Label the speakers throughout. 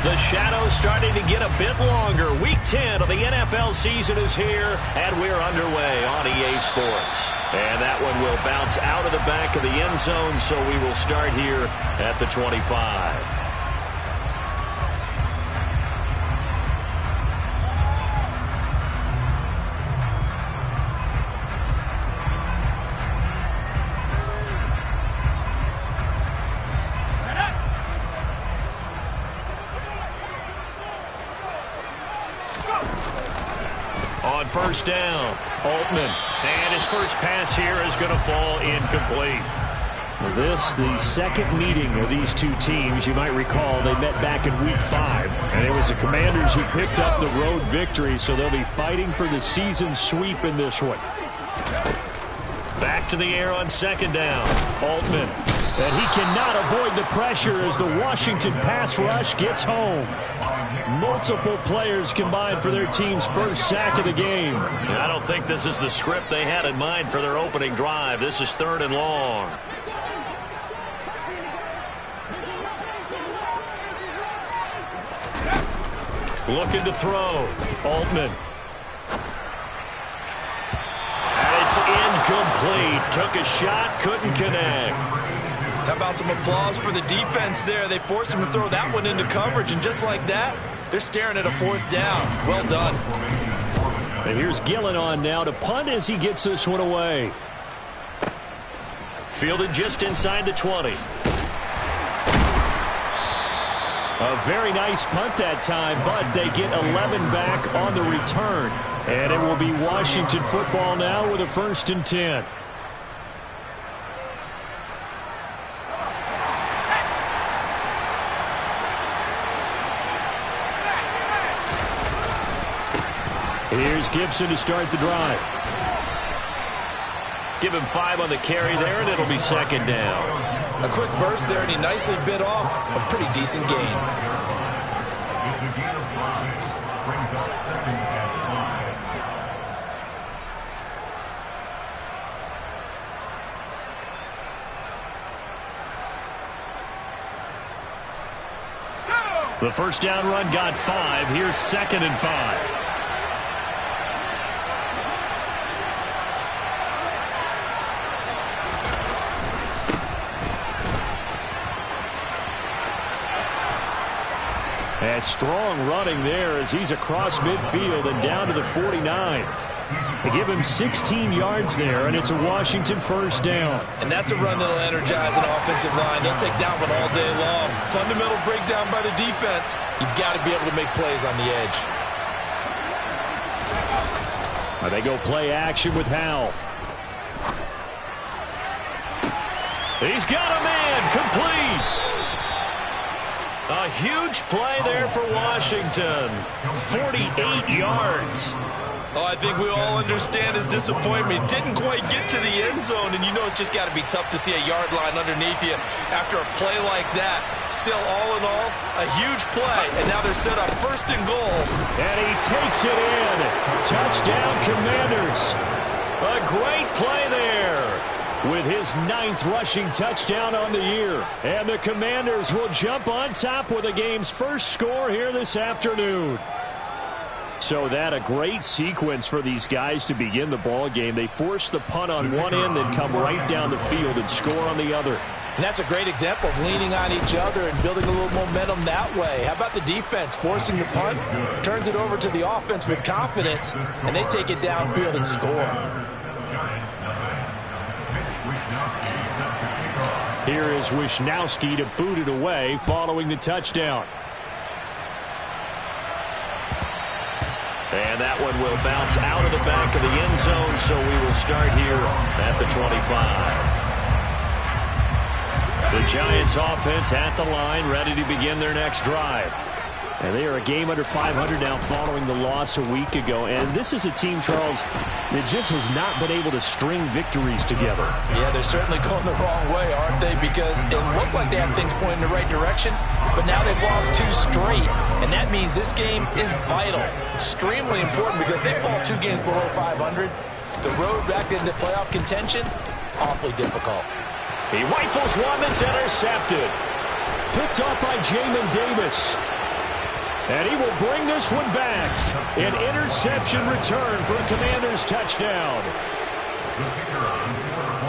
Speaker 1: The shadow's starting to get a bit longer. Week 10 of the NFL season is here, and we're underway on EA Sports. And that one will bounce out of the back of the end zone, so we will start here at the 25. On first down, Altman. And his first pass here is going to fall incomplete.
Speaker 2: This, the second meeting of these two teams. You might recall they met back in Week 5. And it was the Commanders who picked up the road victory, so they'll be fighting for the season sweep in this one.
Speaker 1: Back to the air on second down, Altman.
Speaker 2: And he cannot avoid the pressure as the Washington pass rush gets home. Multiple players combined for their team's first sack of the game.
Speaker 1: I don't think this is the script they had in mind for their opening drive. This is 3rd and long. Looking to throw. Altman. And it's incomplete. Took a shot, couldn't connect.
Speaker 3: How about some applause for the defense there? They forced him to throw that one into coverage, and just like that, they're staring at a 4th down. Well done.
Speaker 2: And here's Gillen on now to punt as he gets this one away.
Speaker 1: Fielded just inside the 20.
Speaker 2: A very nice punt that time, but they get 11 back on the return. And it will be Washington football now with a 1st and 10. Here's Gibson to start the drive.
Speaker 1: Give him 5 on the carry there, and it'll be 2nd down.
Speaker 3: A quick burst there, and he nicely bit off a pretty decent gain.
Speaker 1: The first down run got 5. Here's 2nd and 5.
Speaker 2: And strong running there as he's across midfield and down to the 49. They give him 16 yards there, and it's a Washington first down.
Speaker 3: And that's a run that'll energize an offensive line. They'll take that one all day long. Fundamental breakdown by the defense. You've got to be able to make plays on the edge.
Speaker 2: They go play action with Howell.
Speaker 1: He's got a man, complete. A huge play there for Washington. 48 yards.
Speaker 3: Oh, I think we all understand his disappointment. Didn't quite get to the end zone, and you know it's just got to be tough to see a yard line underneath you after a play like that. Still, all in all, a huge play, and now they're set up 1st and goal.
Speaker 2: And he takes it in. Touchdown, Commanders.
Speaker 1: A great play there.
Speaker 2: With his 9th rushing touchdown on the year. And the Commanders will jump on top with the game's first score here this afternoon. So that a great sequence for these guys to begin the ball game. They force the punt on one end, then come right down the field and score on the other.
Speaker 3: And that's a great example of leaning on each other and building a little momentum that way. How about the defense forcing the punt, turns it over to the offense with confidence, and they take it downfield and score.
Speaker 2: Here is Wisnowski to boot it away following the touchdown.
Speaker 1: And that one will bounce out of the back of the end zone, so we will start here at the 25. The Giants offense at the line, ready to begin their next drive. And they are a game under 500 now following the loss a week ago. And this is a team, Charles, that just has not been able to string victories together.
Speaker 3: Yeah, they're certainly going the wrong way, aren't they? Because it looked like they had things pointing in the right direction, but now they've lost 2 straight. And that means this game is vital, extremely important, because if they fall 2 games below 500, the road back into playoff contention, awfully difficult.
Speaker 1: He rifles one that's intercepted.
Speaker 2: Picked off by Jamin Davis. And he will bring this one back. An interception return for a Commanders touchdown.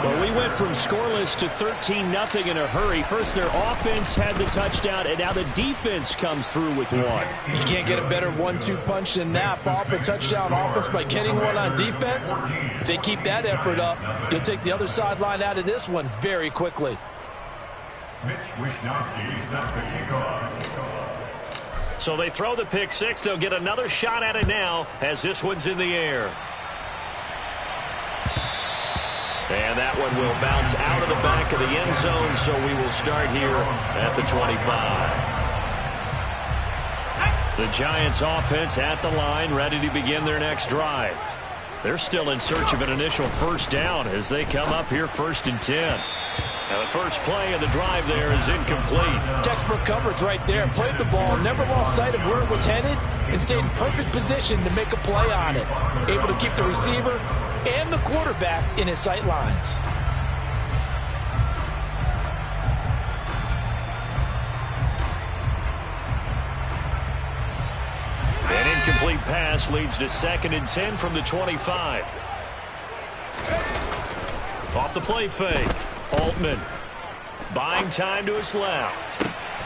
Speaker 2: Well, we went from scoreless to 13-0 in a hurry. First, their offense had the touchdown, and now the defense comes through with one.
Speaker 3: You can't get a better 1-2 punch than that. Follow up a touchdown offense by getting one on defense. If they keep that effort up, you'll take the other sideline out of this one very quickly.
Speaker 4: Mitch Wishnowsky sets the kickoff.
Speaker 1: So they throw the pick six. They'll get another shot at it now as this one's in the air. And that one will bounce out of the back of the end zone, so we will start here at the 25. The Giants offense at the line, ready to begin their next drive. They're still in search of an initial first down as they come up here 1st and 10. Now the first play of the drive there is incomplete.
Speaker 3: Textbook coverage right there. Played the ball, never lost sight of where it was headed, and stayed in perfect position to make a play on it. Able to keep the receiver and the quarterback in his sight lines.
Speaker 1: An incomplete pass leads to 2nd and 10 from the 25. Off the play fake. Altman buying time to his left.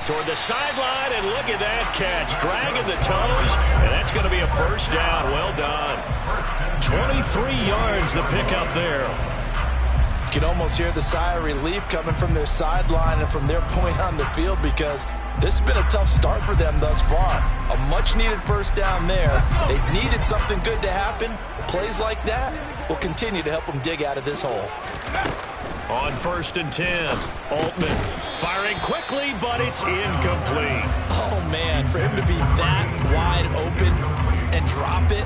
Speaker 1: Toward the sideline, and look at that catch. Dragging the toes, and that's going to be a first down. Well done. 23 yards the pickup there.
Speaker 3: You can almost hear the sigh of relief coming from their sideline and from their point on the field, because this has been a tough start for them thus far. A much-needed first down there. They've needed something good to happen. Plays like that will continue to help them dig out of this hole.
Speaker 1: On 1st and 10, Altman firing quickly, but it's incomplete.
Speaker 3: Oh, man, for him to be that wide open and drop it.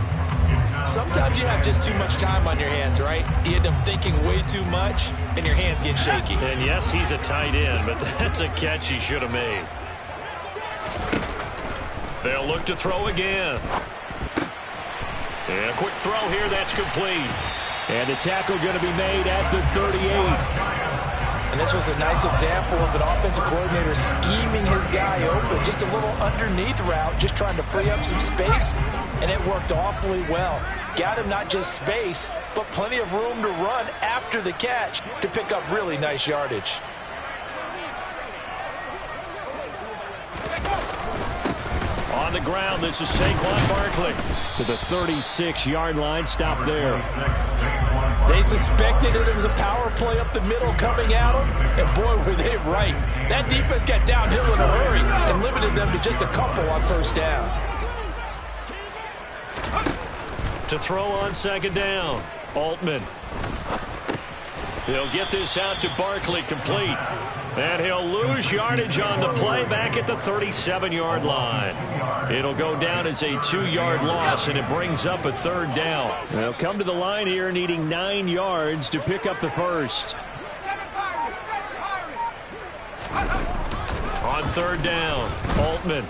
Speaker 3: Sometimes you have just too much time on your hands, right? You end up thinking way too much, and your hands get shaky.
Speaker 1: And yes, he's a tight end, but that's a catch he should have made. They'll look to throw again. And a quick throw here, that's complete.
Speaker 2: And the tackle going to be made at the 38.
Speaker 3: And this was a nice example of an offensive coordinator scheming his guy open. Just a little underneath route, just trying to free up some space, and it worked awfully well. Got him not just space, but plenty of room to run after the catch to pick up really nice yardage.
Speaker 2: On the ground, this is Saquon Barkley to the 36-yard line. Stop there.
Speaker 3: They suspected it was a power play up the middle coming at them, and boy, were they right. That defense got downhill in a hurry and limited them to just a couple on first down.
Speaker 1: To throw on 2nd down, Altman. He'll get this out to Barkley, complete. And he'll lose yardage on the play back at the 37-yard line. It'll go down as a 2-yard loss, and it brings up a 3rd down. They'll come to the line here needing 9 yards to pick up the first. On 3rd down, Altman.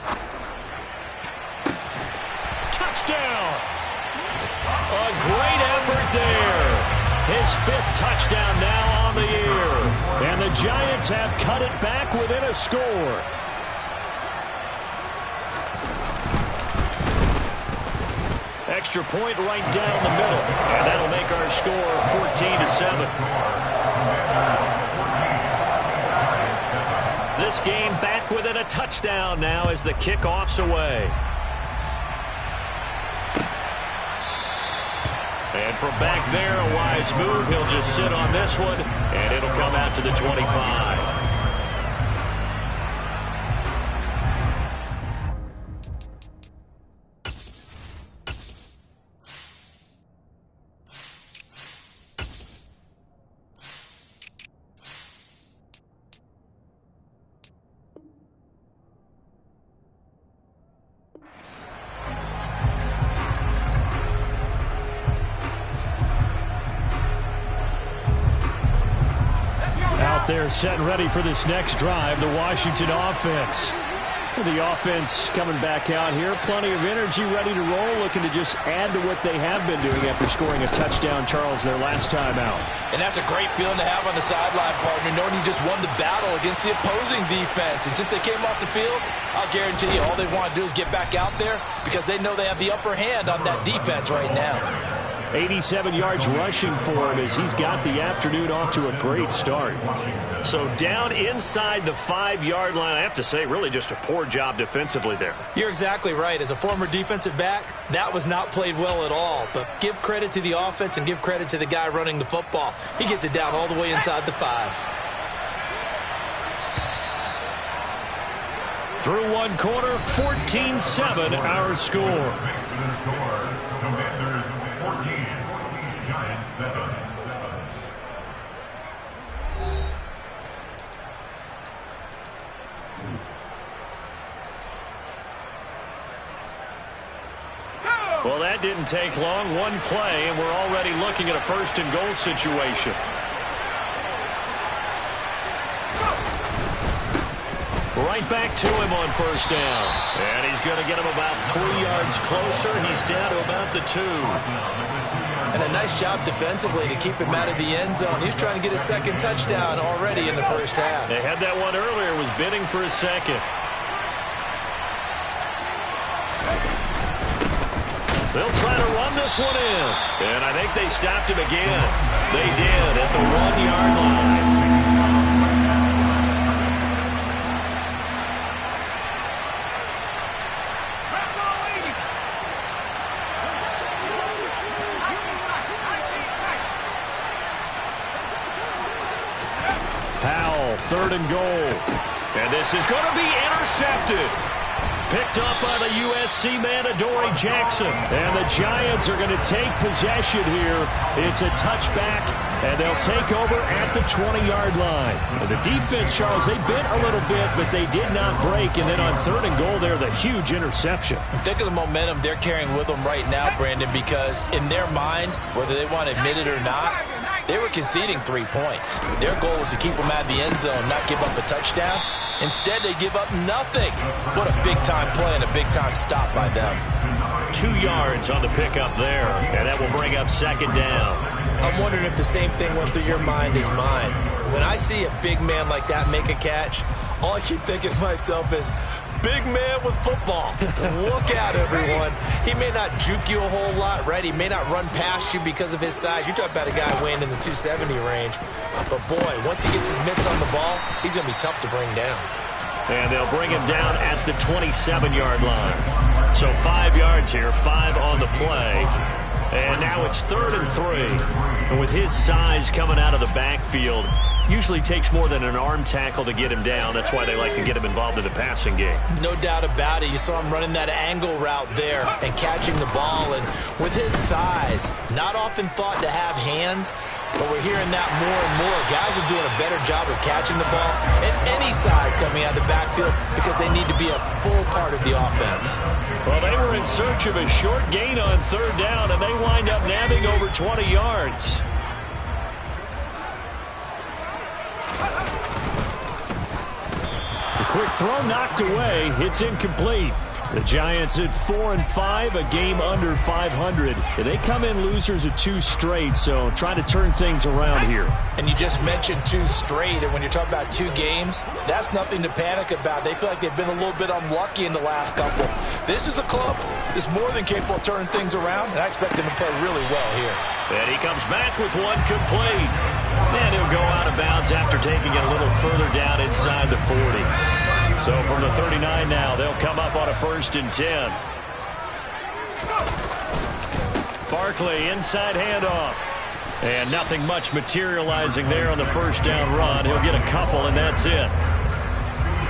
Speaker 1: Touchdown! A great effort there. His 5th touchdown now on the year. And the Giants have cut it back within a score. Extra point right down the middle. And that'll make our score 14-7. This game back within a touchdown now as the kickoff's away. And from back there, a wise move. He'll just sit on this one, and it'll come out to the 25. They're set and ready for this next drive, the Washington offense.
Speaker 2: The offense coming back out here. Plenty of energy, ready to roll, looking to just add to what they have been doing after scoring a touchdown, Charles, their last time out.
Speaker 3: And that's a great feeling to have on the sideline, partner, knowing you just won the battle against the opposing defense. And since they came off the field, I'll guarantee you all they want to do is get back out there because they know they have the upper hand on that defense right now.
Speaker 2: 87 yards rushing for him as he's got the afternoon off to a great start.
Speaker 1: So down inside the 5-yard line, I have to say, really just a poor job defensively there.
Speaker 3: You're exactly right. As a former defensive back, that was not played well at all. But give credit to the offense and give credit to the guy running the football. He gets it down all the way inside the 5.
Speaker 2: Through one quarter, 14-7 our score.
Speaker 4: Commanders 14, Giants 7.
Speaker 1: Well, that didn't take long. One play, and we're already looking at a first-and-goal situation. Right back to him on first down. And he's going to get him about 3 yards closer. He's down to about the 2.
Speaker 3: And a nice job defensively to keep him out of the end zone. He's trying to get a second touchdown already in the first half.
Speaker 1: They had that one earlier, was bidding for a second. They'll try to run this one in. And I think they stopped him again. They did at the 1-yard line.
Speaker 2: Powell, 3rd and goal.
Speaker 1: And this is going to be intercepted. Picked up by the USC man, Adoree Jackson.
Speaker 2: And the Giants are going to take possession here. It's a touchback, and they'll take over at the 20-yard line. And the defense, Charles, they bit a little bit, but they did not break. And then on 3rd and goal there, the huge interception.
Speaker 3: Think of the momentum they're carrying with them right now, Brandon, because in their mind, whether they want to admit it or not, they were conceding 3 points. Their goal was to keep them out of the end zone, not give up a touchdown. Instead, they give up nothing. What a big-time play and a big-time stop by them.
Speaker 1: 2 yards on the pickup there, and that will bring up 2nd down.
Speaker 3: I'm wondering if the same thing went through your mind as mine. When I see a big man like that make a catch, all I keep thinking to myself is, big man with football. Look out, everyone. He may not juke you a whole lot, right? He may not run past you because of his size. You're talking about a guy weighing in the 270 range. But, boy, once he gets his mitts on the ball, he's going to be tough to bring down.
Speaker 1: And they'll bring him down at the 27-yard line. So 5 yards here, 5 on the play. And now it's 3rd and 3. And with his size coming out of the backfield, usually takes more than an arm tackle to get him down. That's why they like to get him involved in the passing game.
Speaker 3: No doubt about it. You saw him running that angle route there and catching the ball. And with his size, not often thought to have hands, but we're hearing that more and more. Guys are doing a better job of catching the ball at any size coming out of the backfield because they need to be a full part of the offense.
Speaker 1: Well, they were in search of a short gain on 3rd down, and they wind up nabbing over 20 yards.
Speaker 2: The quick throw knocked away. It's incomplete. The Giants at 4-5, a game under 500. And they come in losers of 2 straight, so try to turn things around here.
Speaker 3: And you just mentioned 2 straight, and when you're talking about 2 games, that's nothing to panic about. They feel like they've been a little bit unlucky in the last couple. This is a club that's more than capable of turning things around, and I expect them to play really well here.
Speaker 1: And he comes back with one complete. And he'll go out of bounds after taking it a little further down inside the 40. So from the 39 now, they'll come up on a 1st and 10. Barkley, inside handoff. And nothing much materializing there on the 1st down run. He'll get a couple, and that's it.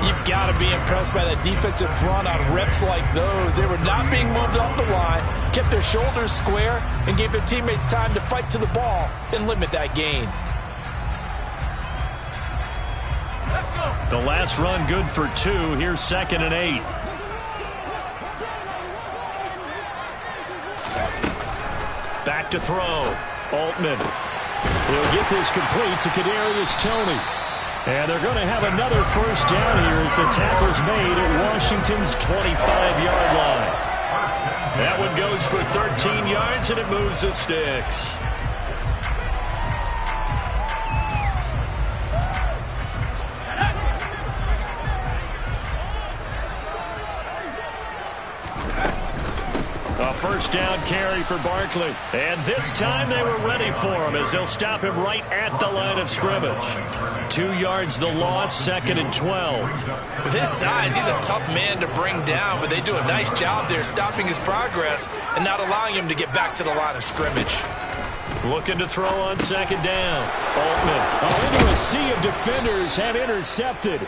Speaker 3: You've got to be impressed by that defensive front on reps like those. They were not being moved off the line, kept their shoulders square, and gave their teammates time to fight to the ball and limit that gain.
Speaker 1: The last run good for 2. Here's 2nd and 8. Back to throw. Altman. He'll get this complete to Kadarius Toney.
Speaker 2: And they're going to have another first down here as the tackle's made at Washington's 25-yard line. That one goes for 13 yards, and it moves the sticks. A first down carry for Barkley. And this time they were ready for him as they'll stop him right at the line of scrimmage. 2 yards the loss, 2nd and 12.
Speaker 3: With his size, he's a tough man to bring down, but they do a nice job there stopping his progress and not allowing him to get back to the line of scrimmage.
Speaker 2: Looking to throw on 2nd down. Altman into a sea of defenders have intercepted.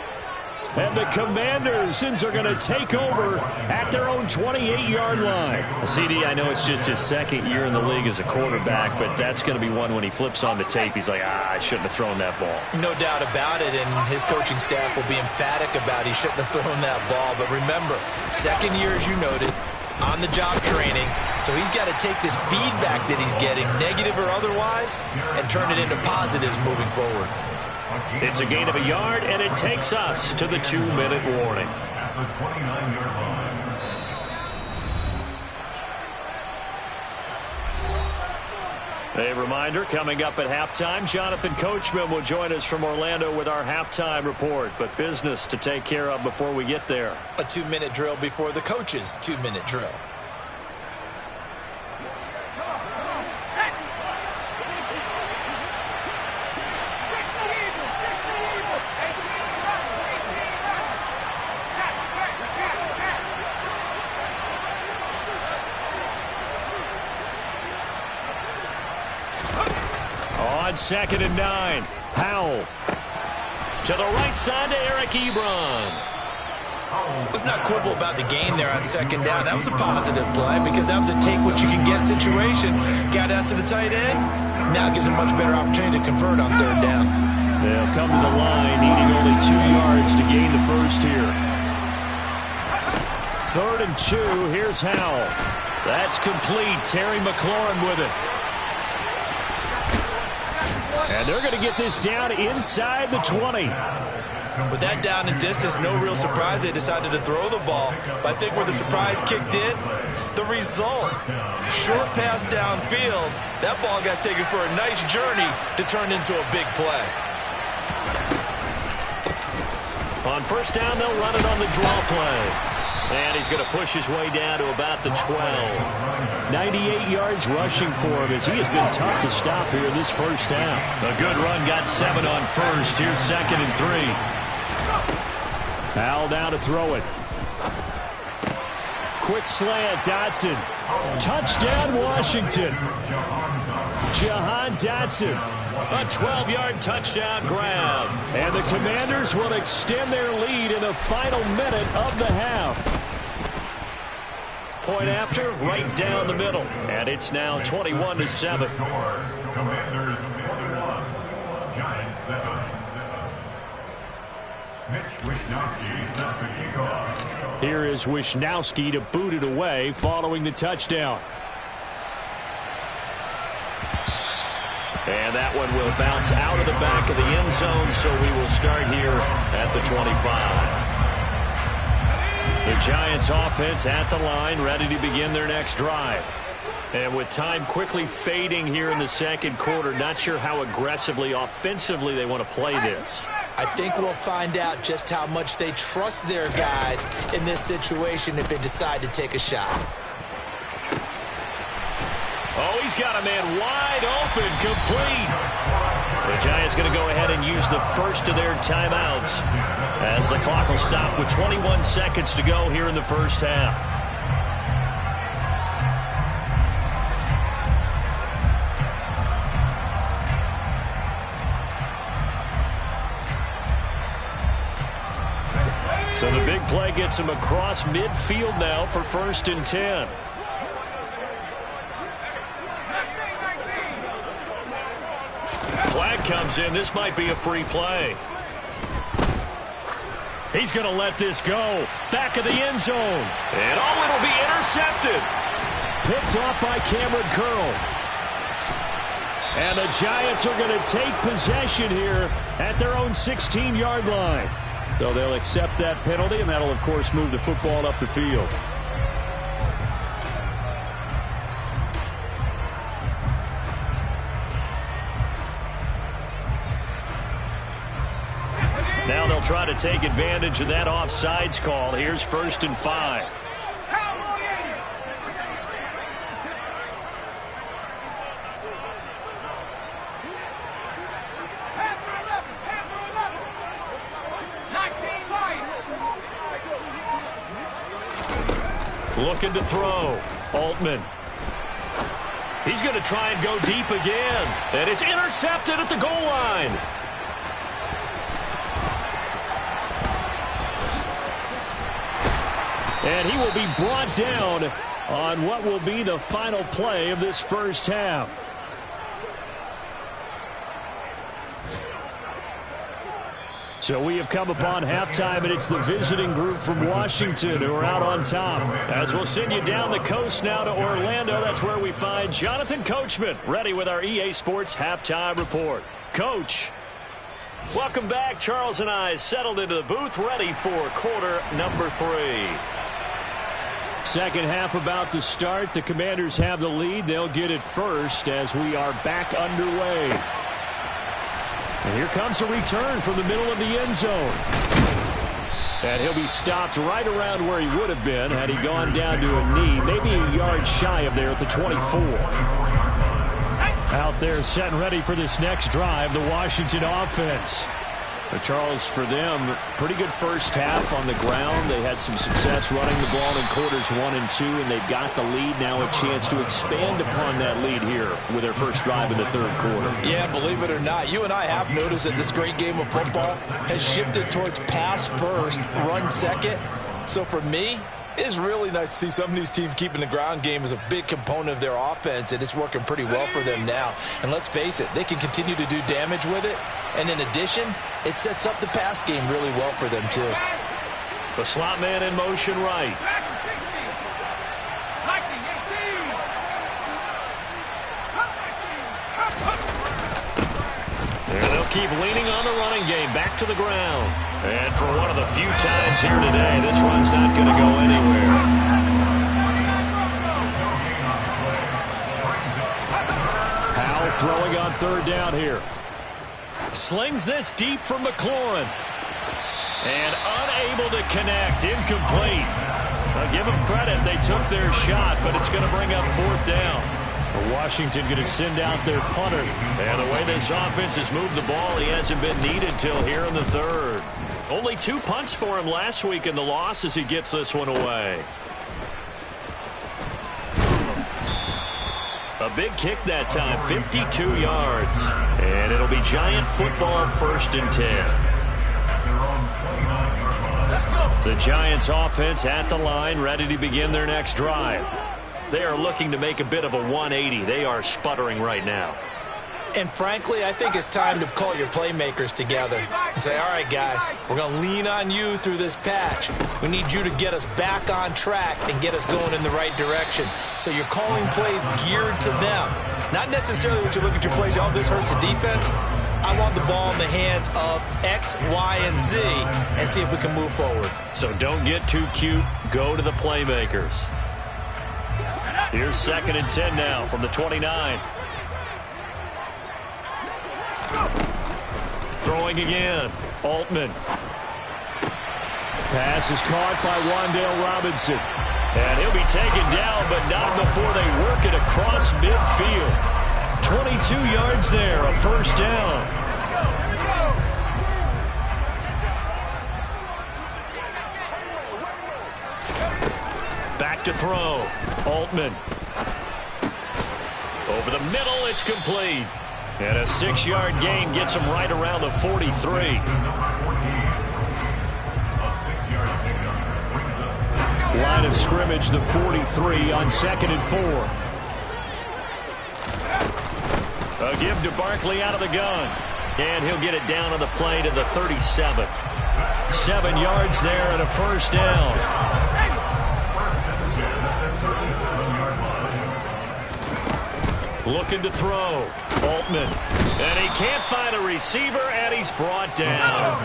Speaker 2: And the Commanders are going to take over at their own 28-yard line. CD, I know it's just his 2nd year in the league as a quarterback, but that's going to be one when he flips on the tape, he's like, I shouldn't have thrown that ball.
Speaker 3: No doubt about it, and his coaching staff will be emphatic about he shouldn't have thrown that ball. But remember, 2nd year, as you noted, on-the-job training, so he's got to take this feedback that he's getting, negative or otherwise, and turn it into positives moving forward.
Speaker 2: It's a gain of a yard, and it takes us to the 2-minute warning.
Speaker 4: At the 29-yard line.
Speaker 2: A reminder, coming up at halftime, Jonathan Coachman will join us from Orlando with our halftime report. But business to take care of before we get there.
Speaker 3: A 2-minute drill before the coach's 2-minute drill.
Speaker 2: On 2nd and 9, Howell. To the right side to Eric Ebron.
Speaker 3: Let's not quibble about the gain there on 2nd down. That was a positive play because that was a take-what-you-can-get situation. Got out to the tight end. Now gives him a much better opportunity to convert on 3rd down.
Speaker 2: They'll come to the line, needing only 2 yards to gain the first here. 3rd and 2, here's Howell. That's complete. Terry McLaurin with it. And they're going to get this down inside the 20.
Speaker 3: With that down and distance, no real surprise they decided to throw the ball. But I think where the surprise kicked in, the result. Short pass downfield. That ball got taken for a nice journey to turn into a big play.
Speaker 2: On 1st down, they'll run it on the draw play. And he's going to push his way down to about the 12. 98 yards rushing for him as he has been tough to stop here this first half. A good run, got 7 on 1st. Here's 2nd and 3. Howell down to throw it. Quick slant, Dotson. Touchdown, Washington. Jahan Dotson. A 12-yard touchdown grab. And the Commanders will extend their lead in the final minute of the half. Point after, right down the middle. And it's now 21-7.
Speaker 4: Commanders 21, Giants 7. Mitch Wishnowsky set the kickoff.
Speaker 2: Here is Wishnowsky to boot it away following the touchdown. And that one will bounce out of the back of the end zone, so we will start here at the 25. The Giants offense at the line, ready to begin their next drive. And with time quickly fading here in the 2nd quarter, not sure how aggressively, offensively they want to play this.
Speaker 3: I think we'll find out just how much they trust their guys in this situation if they decide to take a shot.
Speaker 2: Oh, he's got a man wide open, complete. The Giants going to go ahead and use the first of their timeouts as the clock will stop with 21 seconds to go here in the first half. So the big play gets him across midfield now for 1st and 10. Flag comes in. This might be a free play. He's going to let this go. Back of the end zone. And it'll be intercepted. Picked off by Cameron Curl. And the Giants are going to take possession here at their own 16-yard line. So they'll accept that penalty, and that'll, of course, move the football up the field. Now they'll try to take advantage of that offsides call. Here's 1st and 5. Looking to throw. Altman. He's going to try and go deep again. And it's intercepted at the goal line. And he will be brought down on what will be the final play of this first half. So we have come upon halftime, and it's the visiting group from Washington who are out on top. As we'll send you down the coast now to Orlando, that's where we find Jonathan Coachman, ready with our EA Sports Halftime Report. Coach, welcome back. Charles and I settled into the booth, ready for quarter number 3. Second half about to start. The Commanders have the lead. They'll get it first as we are back underway. And here comes a return from the middle of the end zone. And he'll be stopped right around where he would have been had he gone down to a knee, maybe a yard shy of there at the 24. Out there set and ready for this next drive, the Washington offense. But Charles, for them, pretty good first half on the ground. They had some success running the ball in quarters 1 and 2, and they got the lead. Now a chance to expand upon that lead here with their first drive in the third quarter.
Speaker 3: Yeah, believe it or not, you and I have noticed that this great game of football has shifted towards pass first, run second. So for me, it's really nice to see some of these teams keeping the ground game as a big component of their offense, and it's working pretty well for them now. And let's face it, they can continue to do damage with it. And in addition, it sets up the pass game really well for them, too.
Speaker 2: The slot man in motion right. And they'll keep leaning on the running game. Back to the ground. And for one of the few times here today, this run's not going to go anywhere. Powell throwing on third down here. Slings this deep from McLaurin. And unable to connect. Incomplete. I'll give them credit. They took their shot, but it's going to bring up 4th down. Washington going to send out their punter. And the way this offense has moved the ball, he hasn't been needed till here in the third. Only 2 punts for him last week in the loss as he gets this one away. A big kick that time, 52 yards. And it'll be Giant football, 1st and 10. The Giants offense at the line, ready to begin their next drive. They are looking to make a bit of a 180. They are sputtering right now.
Speaker 3: And frankly, I think it's time to call your playmakers together and say, all right, guys, we're going to lean on you through this patch. We need you to get us back on track and get us going in the right direction. So you're calling plays geared to them. Not necessarily when you look at your plays, oh, this hurts the defense. I want the ball in the hands of X, Y, and Z and see if we can move forward.
Speaker 2: So don't get too cute. Go to the playmakers. Here's 2nd and 10 now from the 29. Throwing again. Altman. Pass is caught by Wan'Dale Robinson. And he'll be taken down, but not before they work it across midfield. 22 yards there, a 1st down. Back to throw. Altman. Over the middle, it's complete. And a 6-yard gain gets him right around the 43. Line of scrimmage, the 43 on 2nd and 4. A give to Barkley out of the gun. And he'll get it down on the play to the 37. 7 yards there and a 1st down. Looking to throw. Altman. And he can't find a receiver, and he's brought down.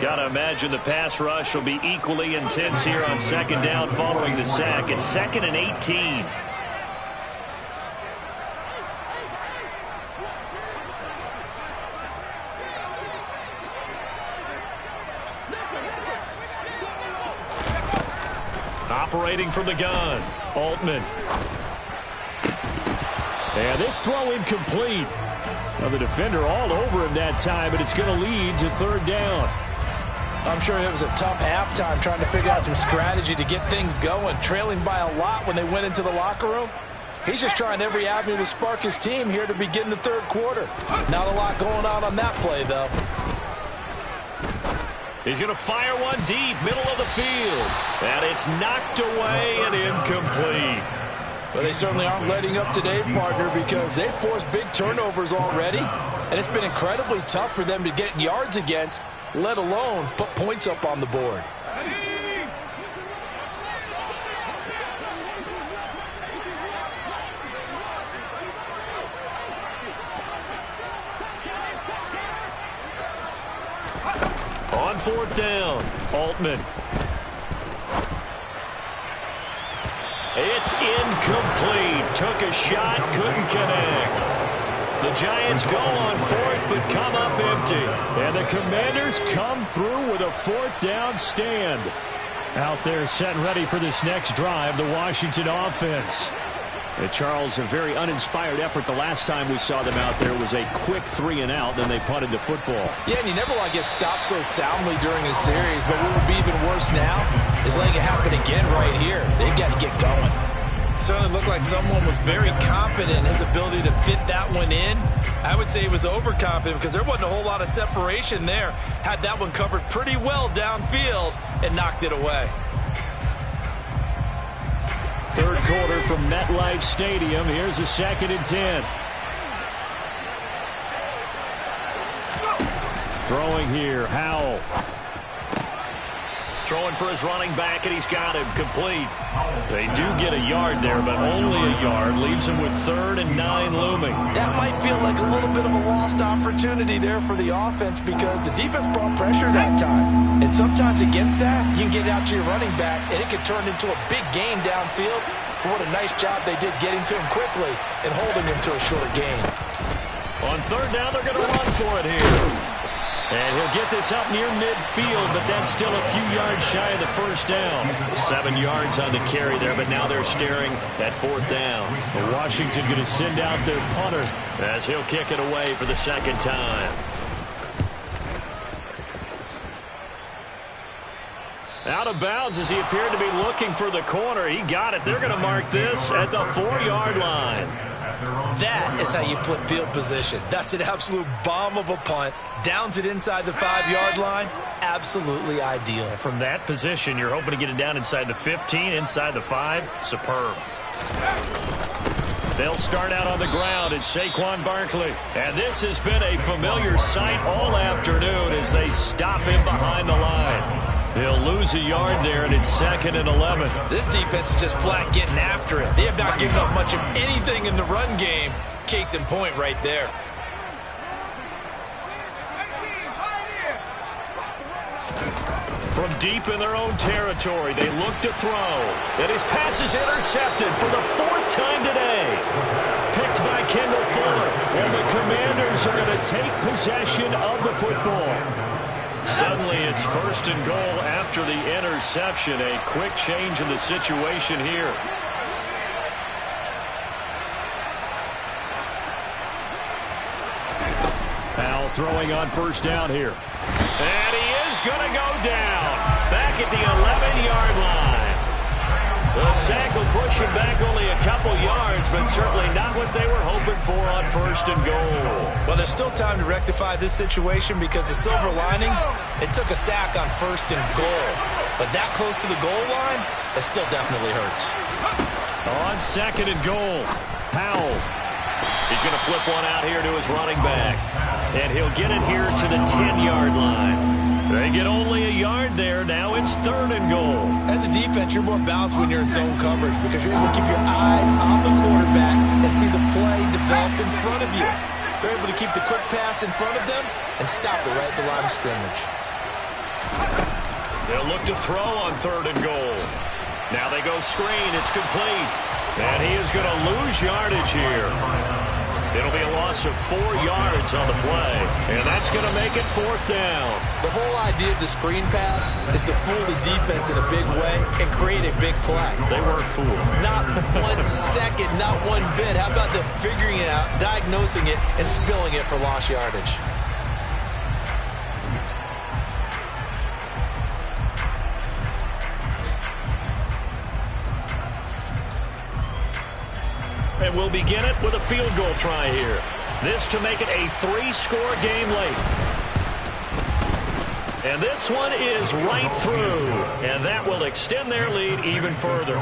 Speaker 2: Got to imagine the pass rush will be equally intense here on second down following the sack. It's 2nd and 18. Operating from the gun, Altman. And this throw incomplete. Now the defender all over him that time, but it's going to lead to 3rd down.
Speaker 3: I'm sure it was a tough halftime trying to figure out some strategy to get things going, trailing by a lot when they went into the locker room. He's just trying every avenue to spark his team here to begin the 3rd quarter. Not a lot going on that play, though.
Speaker 2: He's going to fire one deep, middle of the field. And it's knocked away and incomplete.
Speaker 3: But they certainly aren't letting up today, partner, because they've forced big turnovers already. And it's been incredibly tough for them to get yards against, let alone put points up on the board.
Speaker 2: On 4th down, Altman. It's incomplete. Took a shot, couldn't connect. The Giants go on 4th, but come up empty. And the Commanders come through with a 4th down stand. Out there set and ready for this next drive, the Washington offense. And Charles, a very uninspired effort the last time we saw them out there was a quick 3-and-out, then they punted the football.
Speaker 3: Yeah, and you never want to get stopped so soundly during a series, but what would be even worse now is letting it happen again right here. They've got to get going. Certainly looked like someone was very confident in his ability to fit that one in. I would say he was overconfident because there wasn't a whole lot of separation there. Had that one covered pretty well downfield and knocked it away.
Speaker 2: 3rd quarter from MetLife Stadium. Here's a 2nd and 10. Throwing here, Howell. Throwing for his running back, and he's got him complete. They do get a yard there, but only a yard. Leaves him with 3rd and 9 looming.
Speaker 3: That might feel like a little bit of a lost opportunity there for the offense because the defense brought pressure that time. And sometimes against that, you can get out to your running back, and it can turn into a big gain downfield. But what a nice job they did getting to him quickly and holding him to a short gain.
Speaker 2: On 3rd down, they're going to run for it here. And he'll get this up near midfield, but that's still a few yards shy of the 1st down. 7 yards on the carry there, but now they're staring at 4th down. And Washington going to send out their punter as he'll kick it away for the 2nd time. Out of bounds as he appeared to be looking for the corner. He got it. They're going to mark this at the 4-yard line.
Speaker 3: That is how you flip field position. That's an absolute bomb of a punt. Downs it inside the 5-yard line. Absolutely ideal.
Speaker 2: From that position, you're hoping to get it down inside the 15, inside the 5. Superb. They'll start out on the ground. It's Saquon Barkley. And this has been a familiar sight all afternoon as they stop him behind the line. He'll lose a yard there, and it's 2nd and 11.
Speaker 3: This defense is just flat getting after it. They have not given up much of anything in the run game. Case in point right there.
Speaker 2: From deep in their own territory, they look to throw. And his pass is intercepted for the 4th time today. Picked by Kendall Fuller. And the Commanders are going to take possession of the football. Suddenly it's 1st and goal after the interception. A quick change in the situation here. Powell throwing on 1st down here. And he is going to go down. Back at the 11-yard line. The sack will push him back only a couple yards, but certainly not what they were hoping for on 1st and goal.
Speaker 3: Well, there's still time to rectify this situation because the silver lining, it took a sack on 1st and goal. But that close to the goal line, it still definitely hurts.
Speaker 2: On 2nd and goal, Powell. He's going to flip one out here to his running back. And he'll get it here to the 10-yard line. They get only a yard there. Now it's 3rd and goal.
Speaker 3: As a defense, you're more balanced when you're in zone coverage because you're able to keep your eyes on the quarterback and see the play develop in front of you. They're able to keep the quick pass in front of them and stop it right at the line of scrimmage.
Speaker 2: They'll look to throw on 3rd and goal. Now they go screen. It's complete. And he is going to lose yardage here. It'll be a loss of 4 yards on the play. And that's going to make it 4th down.
Speaker 3: The whole idea of the screen pass is to fool the defense in a big way and create a big play.
Speaker 2: They weren't fooled.
Speaker 3: Not 1 second, not 1 bit. How about them figuring it out, diagnosing it, and spilling it for lost yardage?
Speaker 2: And we'll begin it with a field goal try here. This to make it a 3-score game late. And this one is right through. And that will extend their lead even further.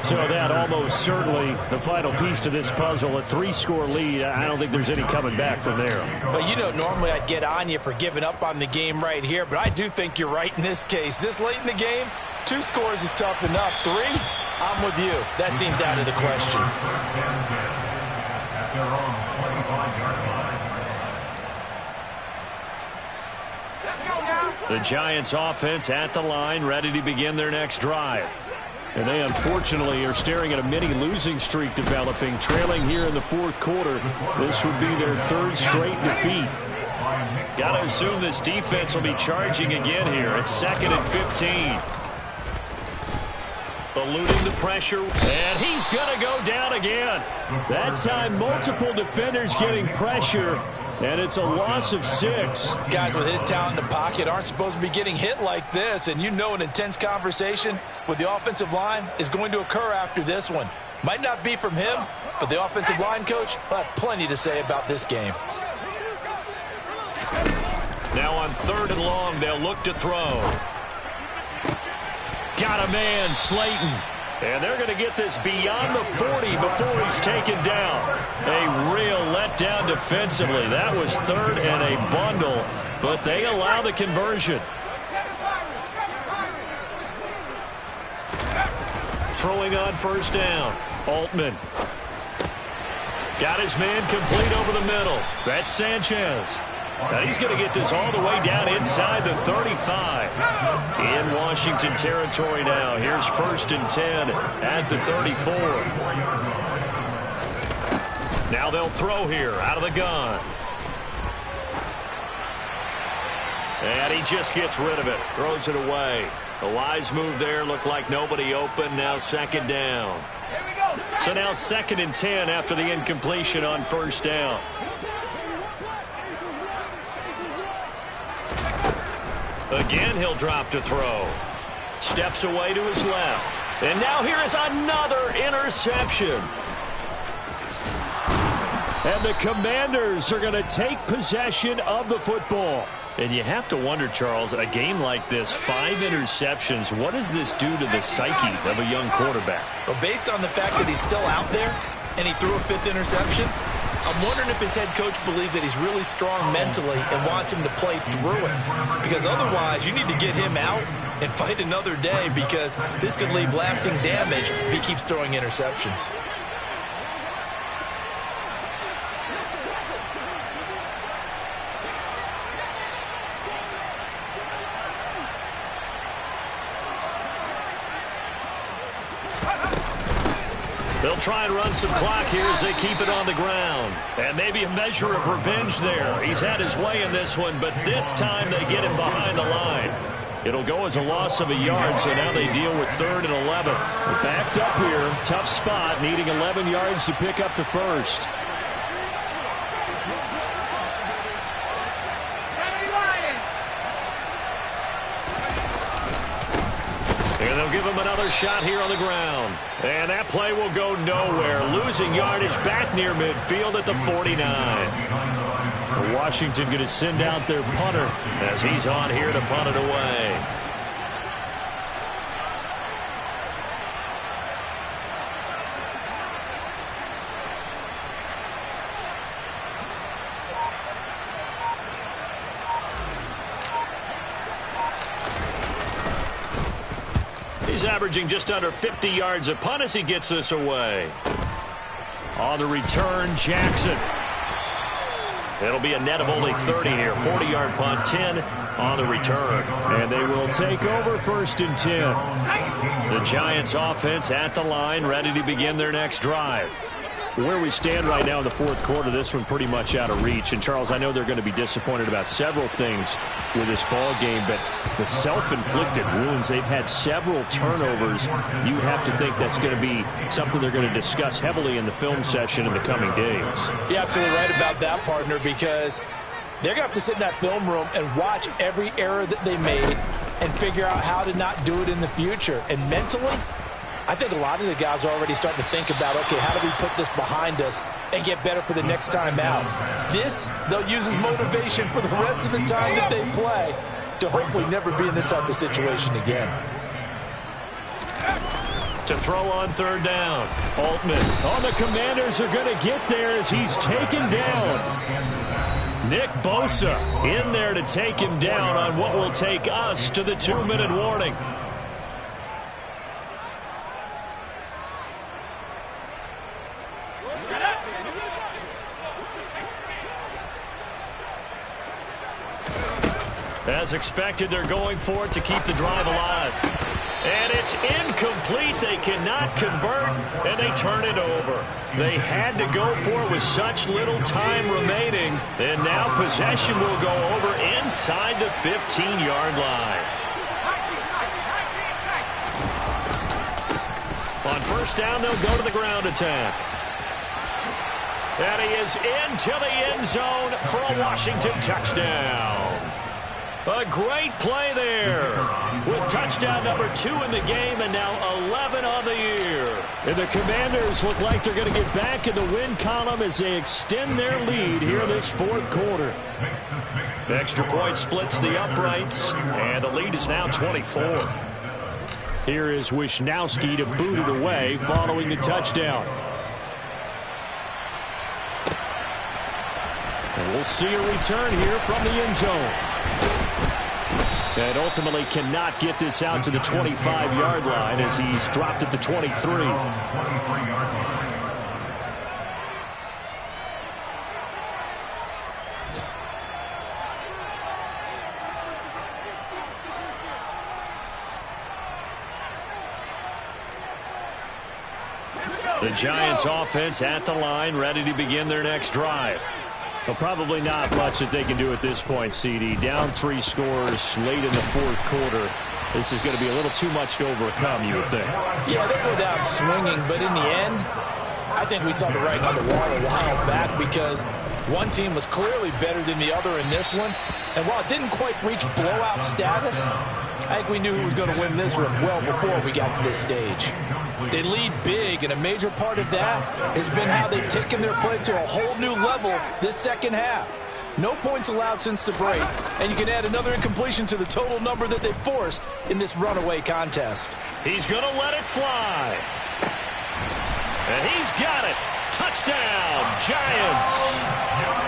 Speaker 2: So that almost certainly the final piece to this puzzle, a 3-score lead. I don't think there's any coming back from there.
Speaker 3: Well, you know, normally I'd get on you for giving up on the game right here, but I do think you're right in this case. This late in the game, 2 scores is tough enough. 3, I'm with you. That seems out of the question.
Speaker 2: The Giants offense at the line, ready to begin their next drive. And they unfortunately are staring at a mini losing streak developing, trailing here in the 4th quarter. This would be their 3rd straight defeat. Got to assume this defense will be charging again here. It's 2nd and 15. Eluding the pressure, and he's going to go down again. That time, multiple defenders getting pressure, and it's a loss of 6.
Speaker 3: Guys with his talent in the pocket aren't supposed to be getting hit like this, and you know an intense conversation with the offensive line is going to occur after this one. Might not be from him, but the offensive line coach will have plenty to say about this game.
Speaker 2: Now on 3rd and long, they'll look to throw. Got a man, Slayton. And they're going to get this beyond the 40 before he's taken down. A real letdown defensively. That was 3rd and a bundle, but they allow the conversion. Throwing on 1st down. Altman. Got his man complete over the middle. That's Sanchez. Now he's going to get this all the way down inside the 35. In Washington territory now. Here's 1st and 10 at the 34. Now they'll throw here out of the gun. And he just gets rid of it. Throws it away. A wise move there. Looked like nobody open. Now 2nd down. So now 2nd and 10 after the incompletion on 1st down. Again, he'll drop to throw. Steps away to his left. And now here is another interception. And the Commanders are going to take possession of the football. And you have to wonder, Charles, a game like this, 5 interceptions, what does this do to the psyche of a young quarterback?
Speaker 3: Well, based on the fact that he's still out there and he threw a 5th interception, I'm wondering if his head coach believes that he's really strong mentally and wants him to play through it. Because otherwise, you need to get him out and fight another day because this could leave lasting damage if he keeps throwing interceptions.
Speaker 2: They'll try and run some clock here as they keep it on the ground. And maybe a measure of revenge there. He's had his way in this one, but this time they get him behind the line. It'll go as a loss of a yard, so now they deal with 3rd and 11. They're backed up here. Tough spot, needing 11 yards to pick up the 1st. And they'll give him another shot here on the ground. And that play will go nowhere. Losing yardage back near midfield at the 49. Washington going to send out their punter as he's on here to punt it away.
Speaker 1: He's averaging just under 50 yards a punt as he gets this away.
Speaker 2: On the return, Jackson.
Speaker 1: It'll be a net of only 30 here. 40-yard punt, 10 on the return.
Speaker 2: And they will take over 1st and 10.
Speaker 1: The Giants offense at the line, ready to begin their next drive.
Speaker 2: Where we stand right now in the 4th quarter, this one pretty much out of reach. And, Charles, I know they're going to be disappointed about several things with this ball game, but the self-inflicted wounds, they've had several turnovers. You would have to think that's going to be something they're going to discuss heavily in the film session in the coming days.
Speaker 3: You're absolutely right about that, partner, because they're going to have to sit in that film room and watch every error that they made and figure out how to not do it in the future. And mentally, I think a lot of the guys are already starting to think about, okay, how do we put this behind us and get better for the next time out? This, they'll use as motivation for the rest of the time that they play to hopefully never be in this type of situation again.
Speaker 1: To throw on 3rd down.
Speaker 2: Altman. Oh, the Commanders are going to get there as he's taken down. Nick Bosa in there to take him down on what will take us to the 2-minute warning.
Speaker 1: As expected, they're going for it to keep the drive alive. And it's incomplete. They cannot convert, and they turn it over. They had to go for it with such little time remaining. And now possession will go over inside the 15-yard line. On 1st down, they'll go to the ground attack. And he is into the end zone for a Washington touchdown. A great play there with touchdown number 2 in the game and now 11 on the year.
Speaker 2: And the Commanders look like they're going to get back in the win column as they extend their lead here in this 4th quarter.
Speaker 1: The extra point splits the uprights, and the lead is now 24.
Speaker 2: Here is Wisnowski to boot it away following the touchdown. And we'll see a return here from the end zone. And ultimately cannot get this out to the 25-yard line as he's dropped at the 23.
Speaker 1: The Giants offense at the line, ready to begin their next drive.
Speaker 2: Well, probably not much that they can do at this point, CD. Down 3 scores late in the 4th quarter. This is going to be a little too much to overcome, you would think.
Speaker 3: Yeah, they'll go down swinging, but in the end, I think we saw the writing on the wall a while back because one team was clearly better than the other in this one. And while it didn't quite reach blowout status, I think we knew who was going to win this one well before we got to this stage. They lead big, and a major part of that has been how they've taken their play to a whole new level this second half. No points allowed since the break, and you can add another incompletion to the total number that they forced in this runaway contest.
Speaker 1: He's going to let it fly. And he's got it. Touchdown, Giants.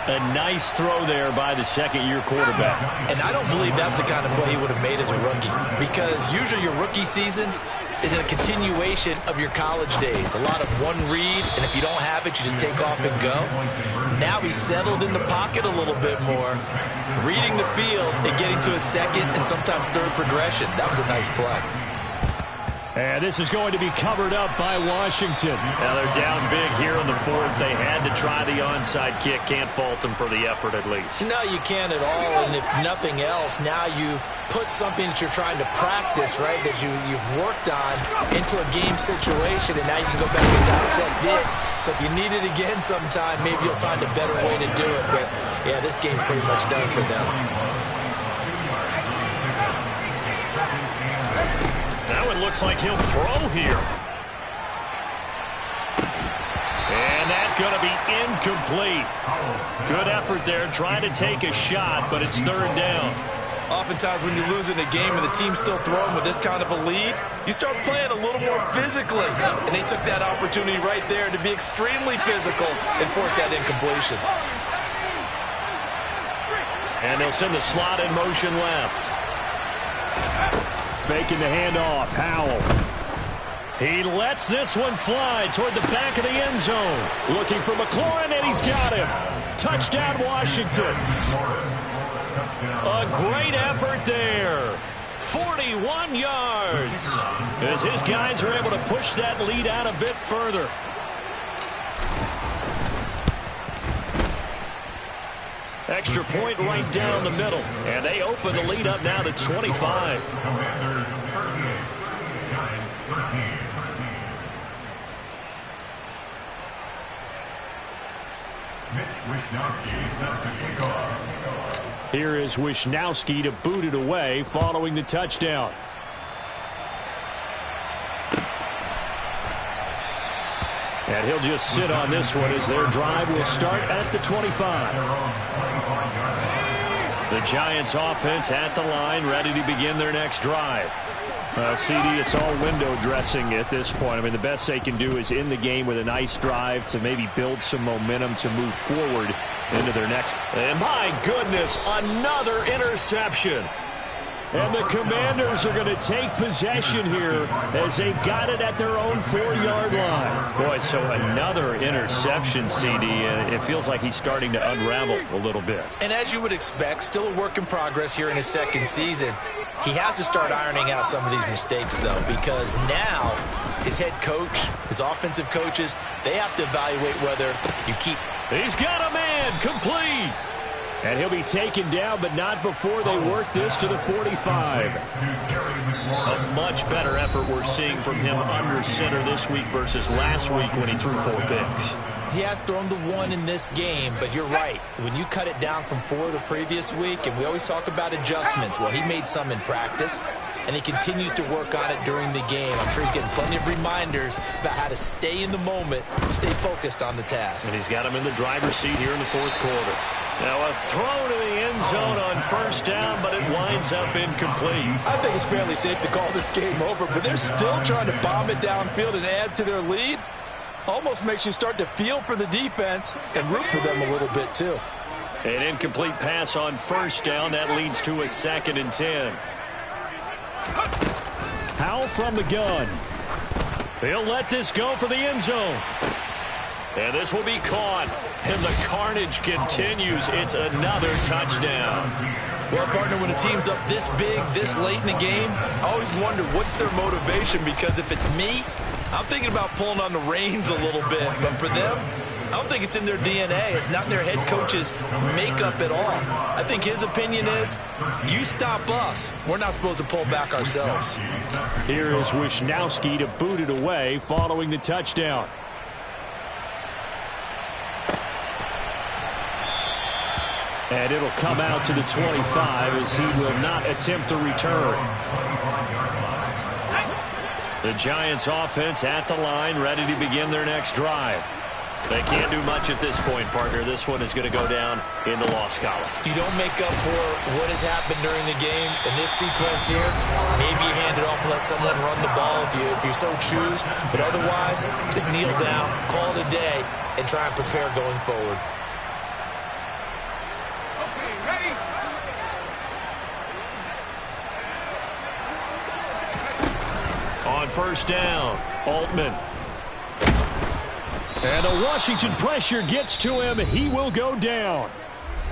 Speaker 2: A nice throw there by the 2nd-year quarterback.
Speaker 3: And I don't believe that's the kind of play he would have made as a rookie, because usually your rookie season is a continuation of your college days. A lot of one read, and if you don't have it, you just take off and go. Now he's settled in the pocket a little bit more, reading the field and getting to a 2nd and sometimes 3rd progression. That was a nice play.
Speaker 2: And this is going to be covered up by Washington.
Speaker 1: Now they're down big here in the 4th. They had to try the onside kick. Can't fault them for the effort at least.
Speaker 3: No, you can't at all. And if nothing else, now you've put something that you're trying to practice, right, that you've worked on into a game situation, and now you can go back and dissect it. So if you need it again sometime, maybe you'll find a better way to do it. But, yeah, this game's pretty much done for them.
Speaker 1: Now it looks like he'll throw here. And that's going to be incomplete. Good effort there, trying to take a shot, but it's 3rd down.
Speaker 3: Oftentimes when you're losing a game and the team's still throwing with this kind of a lead, you start playing a little more physically. And they took that opportunity right there to be extremely physical and force that incompletion.
Speaker 1: And they'll send the slot in motion left.
Speaker 2: Faking the handoff. Howell. He lets this one fly toward the back of the end zone. Looking for McLaurin, and he's got him. Touchdown, Washington. A great effort there. 41 yards. As his guys are able to push that lead out a bit further. Extra point right down the middle. And they open the lead up now to 25.
Speaker 4: Commanders 38, Giants 13. Mitch Wishnowsky set to kick off.
Speaker 2: Here is Wishnowsky to boot it away following the touchdown. And he'll just sit on this one as their drive will start at the 25. The Giants offense at the line, ready to begin their next drive. CD, it's all window dressing at this point. I mean, the best they can do is in the game with a nice drive to maybe build some momentum to move forward into their next. And my goodness, another interception. And the Commanders are going to take possession here as they've got it at their own 4-yard line. Boy, so another interception, CD, and it feels like he's starting to unravel a little bit.
Speaker 3: And as you would expect, still a work in progress here in his second season. He has to start ironing out some of these mistakes, though, because now his head coach, his offensive coaches, they have to evaluate whether you keep.
Speaker 2: He's got a man, complete. And he'll be taken down, but not before they work this to the 45. A much better effort we're seeing from him under center this week versus last week when he threw 4 picks.
Speaker 3: He has thrown the 1 in this game, but you're right. When you cut it down from 4 the previous week, and we always talk about adjustments, well, he made some in practice, and he continues to work on it during the game. I'm sure he's getting plenty of reminders about how to stay in the moment, stay focused on the task.
Speaker 2: And he's got him in the driver's seat here in the 4th quarter. Now a throw to the end zone on first down, but it winds up incomplete.
Speaker 5: I think it's fairly safe to call this game over, but they're still trying to bomb it downfield and add to their lead. Almost makes you start to feel for the defense and root for them a little bit too.
Speaker 2: An incomplete pass on first down. That leads to a 2nd and 10. Howell from the gun. He'll let this go for the end zone. And this will be caught. And the carnage continues. It's another touchdown.
Speaker 3: Well, partner, when a team's up this big, this late in the game, I always wonder what's their motivation, because if it's me, I'm thinking about pulling on the reins a little bit. But for them, I don't think it's in their DNA. It's not in their head coach's makeup at all. I think his opinion is, you stop us. We're not supposed to pull back ourselves.
Speaker 2: Here is Wishnowsky to boot it away following the touchdown. And it'll come out to the 25 as he will not attempt to return. The Giants offense at the line, ready to begin their next drive. They can't do much at this point, partner. This one is going to go down in the loss column.
Speaker 3: You don't make up for what has happened during the game in this sequence here. Maybe you hand it off and let someone run the ball if you so choose. But otherwise, just kneel down, call it a day, and try and prepare going forward.
Speaker 2: On first down, Altman. And a Washington pressure gets to him. He will go down.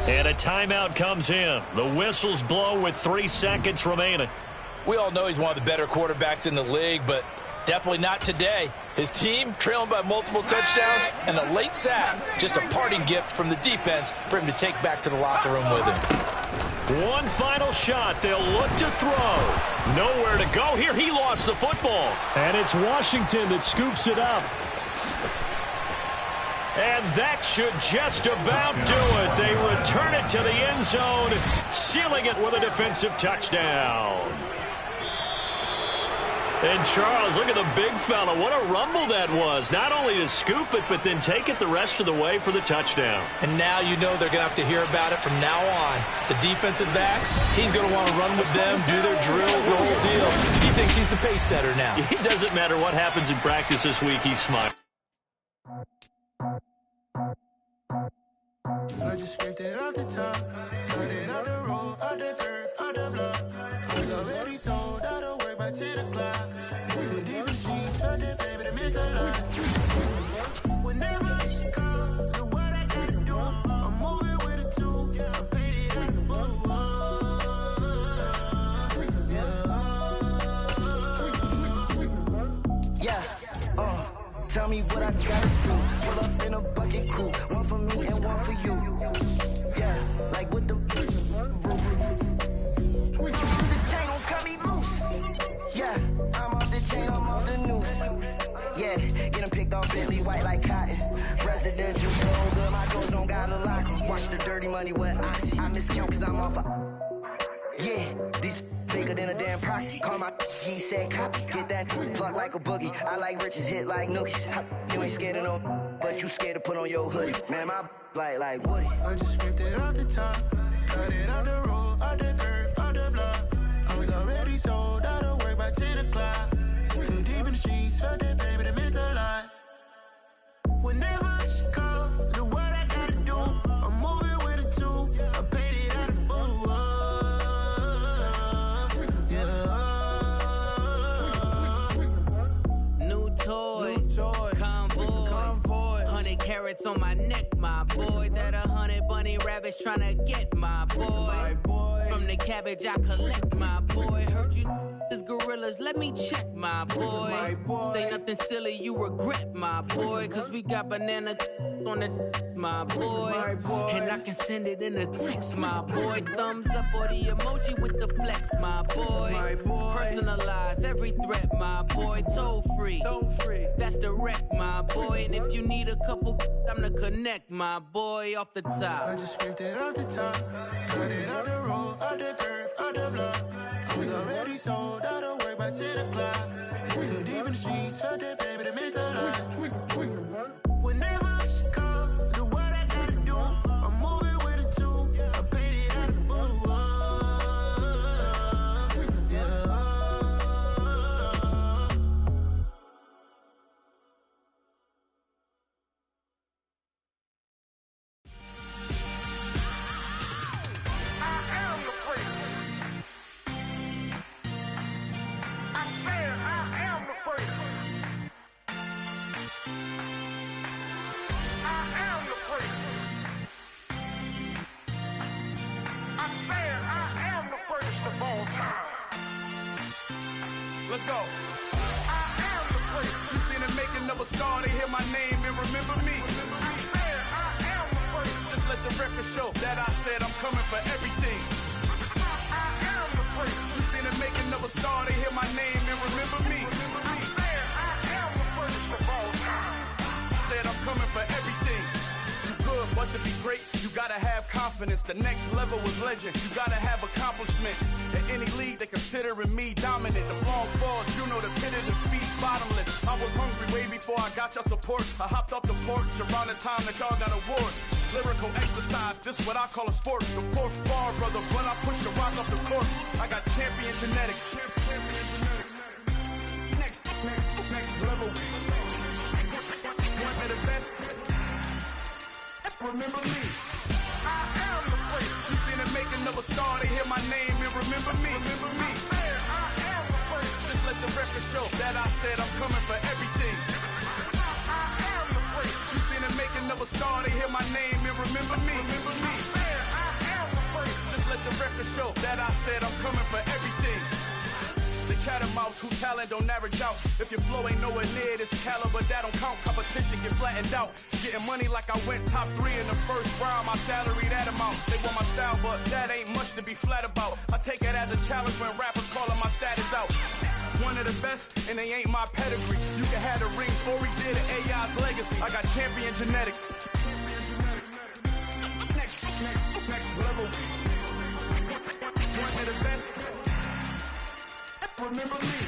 Speaker 2: And a timeout comes in. The whistles blow with 3 seconds remaining.
Speaker 3: We all know he's one of the better quarterbacks in the league, but definitely not today. His team trailing by multiple touchdowns, and a late sack, just a parting gift from the defense for him to take back to the locker room with him.
Speaker 2: One final shot. They'll look to throw. Nowhere to go here. He lost the football. And it's Washington that scoops it up. And that should just about do it. They return it to the end zone, sealing it with a defensive touchdown. And Charles, look at the big fella. What a rumble that was. Not only to scoop it, but then take it the rest of the way for the touchdown.
Speaker 3: And now you know they're going to have to hear about it from now on. The defensive backs, he's going to want to run with them, do their drills, the whole deal. He thinks he's the pace setter now.
Speaker 2: It doesn't matter what happens in practice this week. He's smart.
Speaker 6: I just scraped it off the top, cut it out the road, out the dirt, out the block. I was already sold out of by 10 o'clock. Too deep in the sheets, felt that baby to make a lot. Whenever she calls, do what I gotta do. I'm moving with a two. I paid it out the fuck.
Speaker 7: Tell me what I gotta do. Pull up in a bucket coupe, one for me and one for you. Yeah, like with the roof. The chain don't cut me loose. Yeah, I'm off the chain, I'm off the noose. Yeah, getting picked off Bentley white like cotton. Residential so good, my doors don't gotta lock 'em. Watch the dirty money with oxy. I miscount cause I'm off yeah, these bigger than a damn proxy. Call my he said copy. Get that plug like a boogie. I like riches, hit like nookies. You ain't scared of no, but you scared to put on your hoodie. Man, my like Woody.
Speaker 6: I just scraped it off the top. Cut it off the road, off the curve, off the block. I was already sold out of work by 10 o'clock. Too deep in the streets, felt that baby that meant a lot. Whenever she calls, do what I gotta do. I'm moving with a two. I paid it out of full.
Speaker 8: Toys, convoys, 100 carats on my neck, my boy. That 100 bunny rabbits tryna get my boy. From the cabbage I collect, my boy. Heard you is gorillas, let me check, my boy. Say nothing silly, you regret, my boy. Cause we got banana on the my boy. And I can send it in a text, my boy. Thumbs up or the emoji with the flex, my boy. Personalize every threat, my boy. Toll free. That's direct, my boy. And if you need a couple, I'm to connect, my boy, off the top.
Speaker 6: I just scraped it off the top. Cut it off the road, off the curve, off the block. I was already sold out of work by 10 o'clock. Too deep in the streets, felt that baby to make a lot. Whenever she calls, do what I gotta do. I'm moving with a two. I paid it out of full.
Speaker 9: Let's go. You seen it making of a star, they hear my name and remember me. Just let the record show that I said I'm coming for everything. You seen it making of a star, they hear my name and remember me. Said I'm coming for everything. You good, but to be great, you gotta have confidence. The next level was legend. You gotta have accomplishments. In any league, they considering me dominant. The long falls, you know the pit of defeat, bottomless. I was hungry way before I got your support. I hopped off the porch around the time that y'all got awards. Lyrical exercise, this what I call a sport. The fourth bar, brother, when I push the rock off the court. I got champion genetics. Next level. One of the best. Remember me. I am the place. You seen it making of a star, they hear my name and remember me. Remember me. I am the place. Just let the record show that I said I'm coming for everything. I am the place. You seen it making of a star, they hear my name and remember me. Remember me. I am the place. Just let the record show that I said I'm coming for everything. The chattermouths who talent don't average out. If your flow ain't nowhere near this caliber, that don't count. Competition get flattened out. Getting money like I went top 3 in the first round. My salary that amount. They want my style, but that ain't much to be flat about. I take it as a challenge when rappers calling my status out. One of the best, and they ain't my pedigree. You can have the rings, or we did AI's legacy. I got champion genetics. Next level. One of the best. Remember me.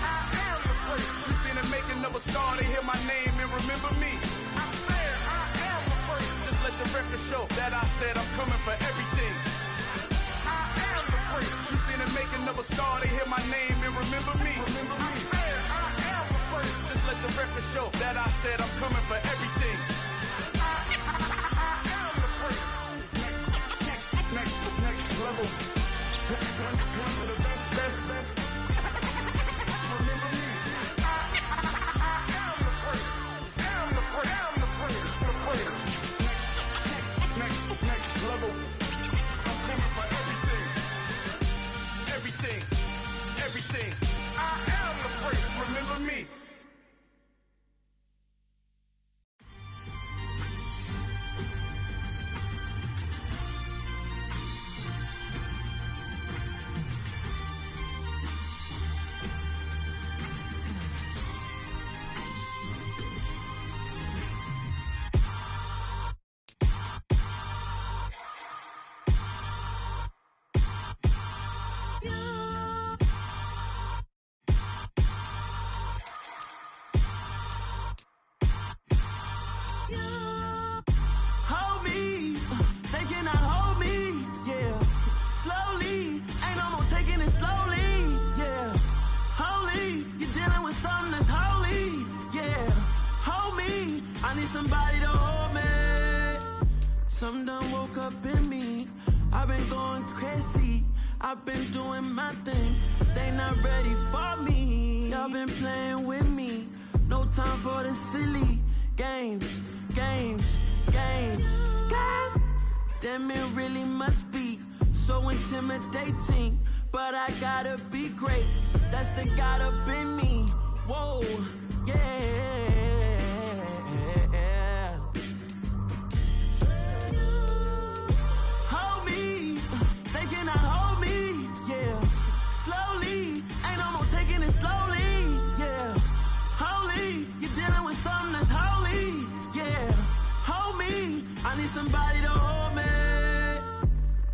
Speaker 9: I am the place. You seen it making of a star, they hear my name and remember me. I am the place. Just let the record show that I said I'm coming for everything. I am the place. You seen it making of a star, they hear my name and remember me. Remember me. I am the place. Just let the record show that I said I'm coming for everything. I am the place. Next level. One of the best.
Speaker 10: going crazy. I've been doing my thing. They not ready for me. Y'all been playing with me. No time for the silly games. God damn, it really must be so intimidating. But I gotta be great. That's the God up in me. Whoa, yeah. Hold me, they cannot hold me, yeah. Slowly, ain't no more taking it slowly, yeah. Holy, you're dealing with something that's holy, yeah. Hold me, I need somebody to hold me.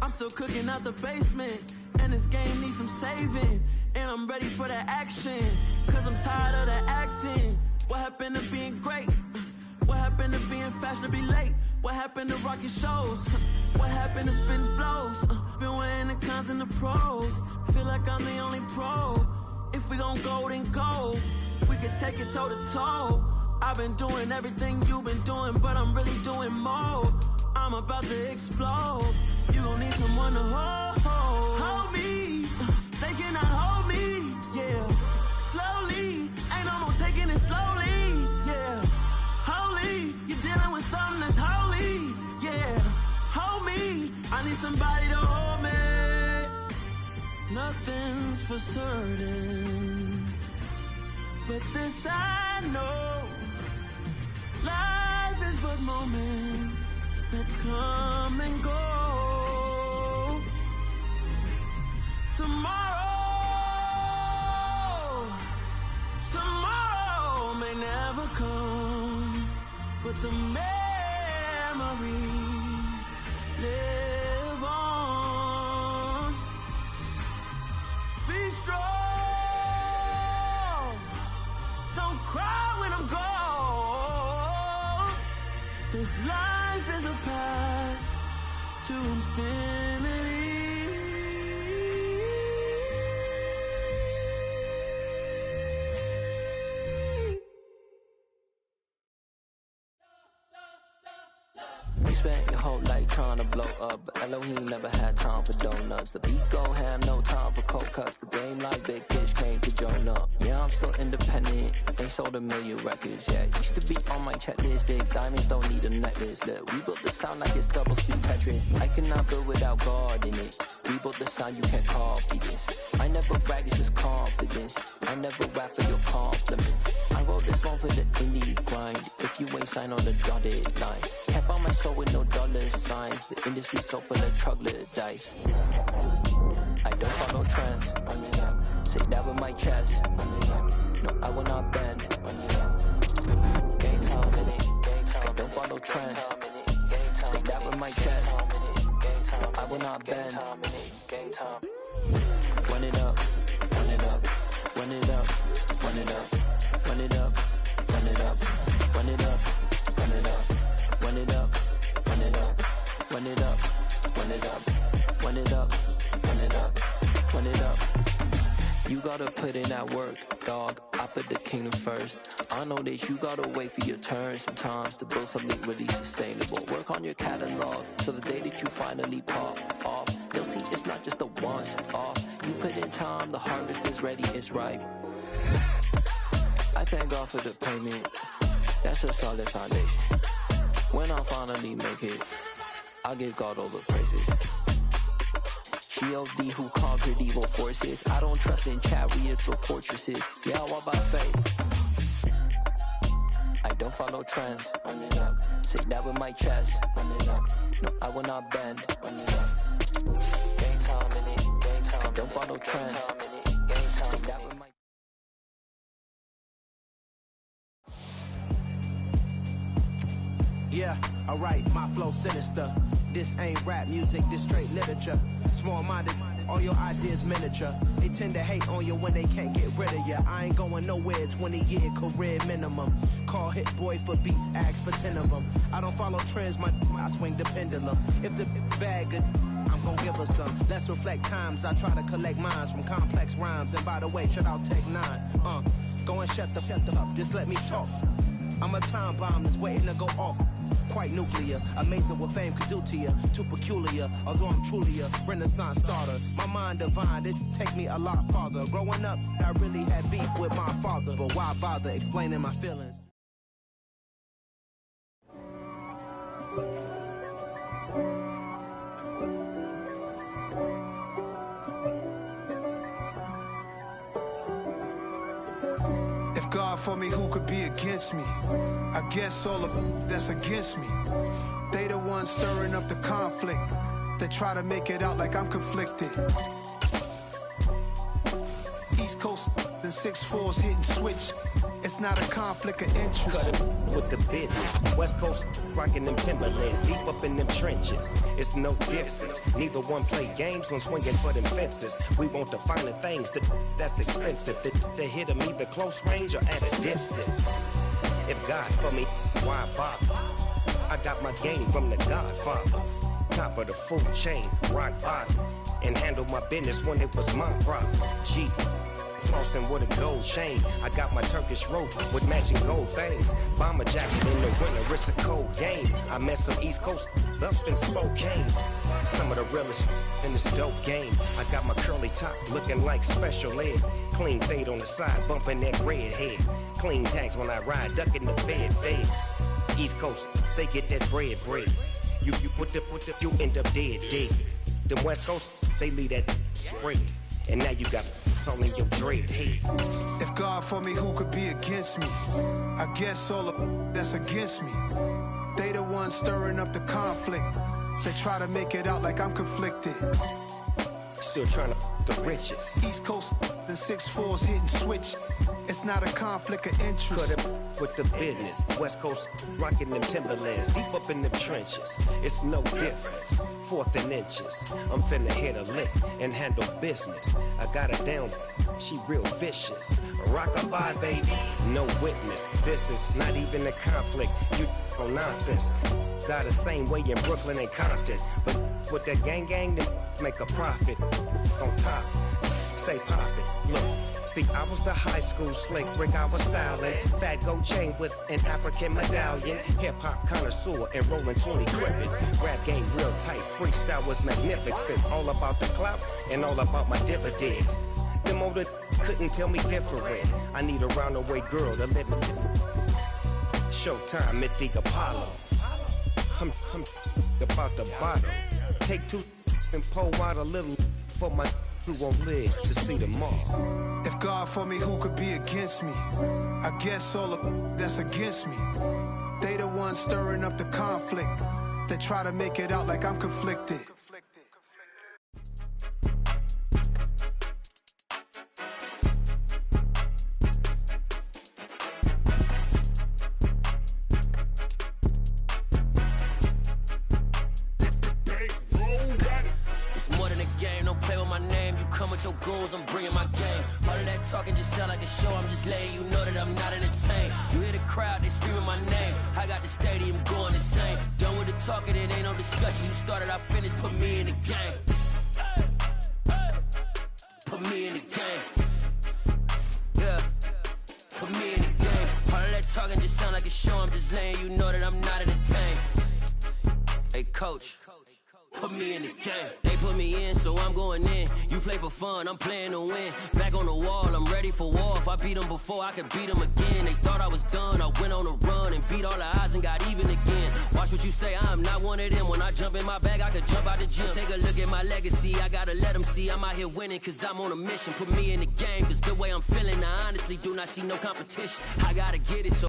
Speaker 10: I'm still cooking out the basement, and this game needs some saving. And I'm ready for the action, cause I'm tired of the acting. What happened to being great? What happened to being fashionably late? What happened to rocking shows? What happened to spitting flows? Been weighing the cons and the pros. Feel like I'm the only pro. If we gon' go, then go. We could take it toe to toe. I've been doing everything you've been doing, but I'm really doing more. I'm about to explode. You gon' need someone to hold me. They cannot hold me, yeah. Slowly, ain't no more taking it slowly, yeah. Holy, you're dealing with something that's holy, yeah. Hold me, I need somebody to hold me. Nothing's for certain, but this I know. Life is but moments that come and go. Tomorrow may never come, but the memories live on. Be strong, don't cry when I'm gone. This life is a path to infinity.
Speaker 11: Spent your whole life trying to blow up, but Elohim never had time for donuts. The beat go ham, no time for cold cuts. The game like Big Fish came to join up. Yeah, I'm still independent, they sold 1 million records. Yeah, used to be on my checklist. Big diamonds don't need a necklace. Look, we built the sound like it's double speed Tetris. I cannot build without God in it. We built the sound, you can't copy this. I never brag, it's just confidence. I never rap for your compliments. I wrote this one for the indie grind. If you ain't signed on the dotted line, can't buy my soul with no dollar signs. The industry so full of troglodytes. I don't follow trends. Say that with my chest. No, I will not bend. Game time, I don't follow trends. Say that with my chest. No, I will not bend. Run it up, run it up, run it up, run it up, run it up, run it up, run it up, run it up, run it up, run it up, run it up, run it up, run it up, run it up, run it up. You gotta put in that work, dog. I put the kingdom first. I know that you gotta wait for your turn sometimes to build something really sustainable. Work on your catalog, so the day that you finally pop off, you'll see it's not just a once off. You put in time, the harvest is ready, it's ripe. I thank God for the payment. That's a solid foundation. When I finally make it, I'll give God all the praises. G.O.D. who conquered evil forces. I don't trust in chariots or fortresses. Yeah, I walk by faith. I don't follow trends. Run it up. Say that with my chest. Run it up. No, I will not bend. Run it up. Game time in it. Game time. I don't follow trends. Say that with my.
Speaker 12: Yeah, alright, my flow sinister. This ain't rap music, this straight literature. Small-minded, all your ideas miniature. They tend to hate on you when they can't get rid of you. I ain't going nowhere, 20-year career minimum. Call Hit Boy for beats, ask for 10 of them. I don't follow trends, I swing the pendulum. If the bag good, I'm gon' give her some. Let's reflect times, I try to collect minds from complex rhymes. And by the way, shout out Tech 9. Go and shut the up, just let me talk. I'm a time bomb that's waiting to go off. quite nuclear. Amazing what fame could do to you. Too peculiar, although I'm truly a Renaissance starter. My mind divine, it take me a lot farther. Growing up, I really had beef with my father. But why bother explaining my feelings?
Speaker 13: If God for me, who could be against me? I guess all of that's against me. They the ones stirring up the conflict. They try to make it out like I'm conflicted. East Coast and 6'4's hitting switch. It's not a conflict of interest.
Speaker 14: Cut it with the business. West Coast rocking them Timberlands, deep up in them trenches. It's no difference. Neither one play games when swinging for them fences. We want the finer things that's expensive. They hit them either close range or at a distance. If God for me, why bother? I got my game from the Godfather. Top of the food chain, rock bottom. And handle my business when it was my problem. G. Flossing with a gold chain. I got my Turkish rope with matching gold things. Bomber jacket in the winter, it's a cold game. I met some East Coast up in Spokane. Some of the realest in this dope game. I got my curly top looking like special ed. Clean fade on the side, bumping that red head. Clean tags when I ride, ducking the feds. East Coast, they get that bread. You you end up dead. The West Coast, they leave that spray. And now you got only your dread head.
Speaker 13: If God for me, who could be against me? I guess all of that's against me. They the ones stirring up the conflict. They try to make it out like I'm conflicted.
Speaker 14: Still trying to the riches.
Speaker 13: East Coast and 6'4's hitting switch. It's not a conflict of interest.
Speaker 14: Cut it with the business. West Coast rocking them Timberlands, deep up in them trenches. It's no difference. 4th and inches. I'm finna hit a lick and handle business. I got her down, she real vicious. Rock-a-bye, baby, no witness. This is not even a conflict. You on nonsense. Got the same way in Brooklyn and Compton. But with that gang, then make a profit. On top, stay poppin'. Look. See, I was the high school slick Rick, I was styling. Fat gold chain with an African medallion. Hip-hop connoisseur and rolling 20 gripping. Rap game real tight, freestyle was magnificent. All about the clout and all about my dividends. Them older couldn't tell me different. I need a roundaway girl to live it. Showtime at the Apollo. I'm about the bottom. Take 2 and pull out a little for my who won't live to see tomorrow.
Speaker 13: If God for me, who could be against me? I guess all of that's against me. They the ones stirring up the conflict. They try to make it out like I'm conflicted.
Speaker 15: Your goals, I'm bringing my game. All of that talking just sound like a show. I'm just letting you know that I'm not entertained. You hear the crowd, they screaming my name. I got the stadium going insane. Done with the talking, it ain't no discussion. You started, I finished, put me in the game. Put me in the game. Yeah, put me in the game. All of that talking just sound like a show. I'm just letting you know that I'm not entertained. Hey, coach. Put me in the game. They put me in, so I'm going in. You play for fun, I'm playing to win. Back on the wall, I'm ready for war. If I beat them before, I could beat them again. They thought I was done, I went on a run and beat all the odds and got even again. Watch what you say, I'm not one of them. When I jump in my bag, I could jump out the gym. Take a look at my legacy, I gotta let them see I'm out here winning, cause I'm on a mission. Put me in the game, cause the way I'm feeling, I honestly do not see no competition. I gotta get it, so